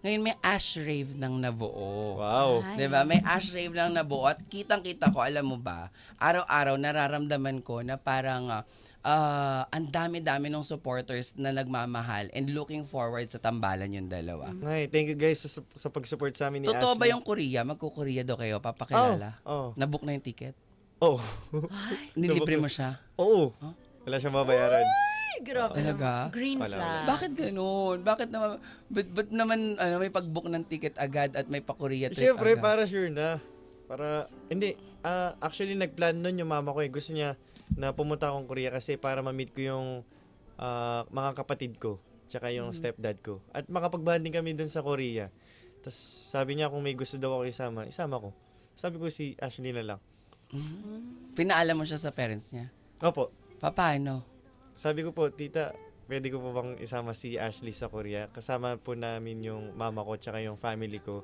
Ngayon may ash rave nang nabuo. Wow. Ay. 'Di ba? May ash rave lang nabuo at kitang-kita ko, alam mo ba, araw-araw nararamdaman ko na parang ang dami-dami ng supporters na nagmamahal and looking forward sa tambalan yung dalawa. Ngay, thank you guys sa pag-support sa amin ni Totoo ba Ashley. yung Korea? Magko-Korea daw kayo? Papakilala? Oo. Nabook na yung ticket? Oh. Nilibre mo siya? Oo. Huh? Wala siyang babayaran. Ay, grabe. Talaga? Green Wala, flag. Bakit ganun? Bakit naman, ba't naman may pag-book ng ticket agad at may pa-Korea trip Siyempre, agad? para sure na. Hindi. Actually, nagplan nun yung mama ko eh. Gusto niya na pumunta akong Korea kasi para ma-meet ko yung mga kapatid ko. Tsaka yung stepdad ko. At makapag-bonding kami dun sa Korea. Tapos sabi niya kung may gusto daw ako isama ko. Sabi ko si Ashley na lang. Pinaalam mo siya sa parents niya? Opo. Paano? Sabi ko po, tita, pwede ko po bang isama si Ashley sa Korea? Kasama po namin yung mama ko tsaka yung family ko.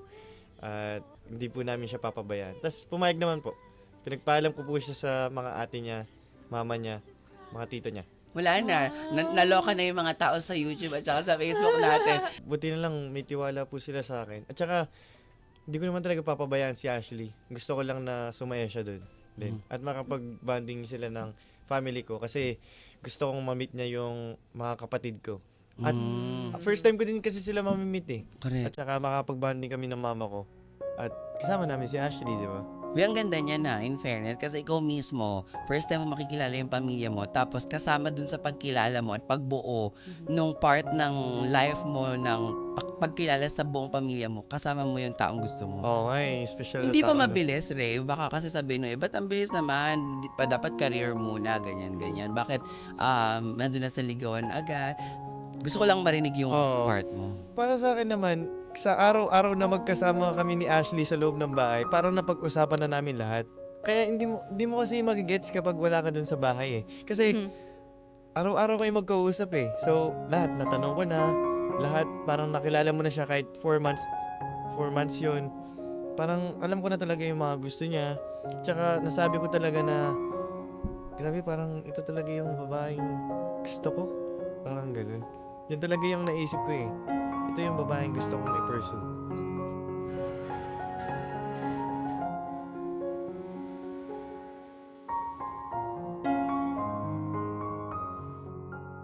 At hindi po namin siya papabayaan. Tapos pumayag naman po. Pinagpaalam ko po siya sa mga ate niya, mama niya, mga tito niya. Wala na. Naloka na yung mga tao sa YouTube at saka sa Facebook natin. Buti na lang may tiwala po sila sa akin. At saka, hindi ko naman talaga papabayaan si Ashley. Gusto ko lang na sumaya siya doon. At makapag-bonding sila ng family ko. Kasi gusto kong ma-meet niya yung mga kapatid ko. At first time ko din kasi sila mamimit eh. Correct. At saka makapag-bonding kami ng mama ko. At kasama namin si Ashley, di ba? Uy, ang ganda niya na, in fairness, kasi ikaw mismo, first time mo makikilala yung pamilya mo, tapos kasama dun sa pagkilala mo at pagbuo nung part ng life mo, ng pagkilala sa buong pamilya mo, kasama mo yung taong gusto mo. Oo nga eh, special Hindi na pa tao, no? mabilis, Ray. Baka kasi sabihin nyo, ba't ang bilis naman? Di pa dapat career muna, ganyan. Bakit nandun na sa ligawan agad? Gusto ko lang marinig yung Oo. part mo. Para sa akin naman, sa araw-araw na magkasama kami ni Ashley sa loob ng bahay, parang napag-usapan na namin lahat. Kaya hindi mo kasi magigets kapag wala ka dun sa bahay eh. Kasi araw-araw kayo magkausap eh. So, lahat natanong ko na, lahat parang nakilala mo na siya kahit 4 months. 4 months yun. Parang alam ko na talaga yung mga gusto niya. Tsaka nasabi ko talaga na, grabe parang ito talaga yung babaeng gusto ko. Parang ganun. Yan talaga yung naisip ko eh. Ito yung babaeng gusto kong i-pursue.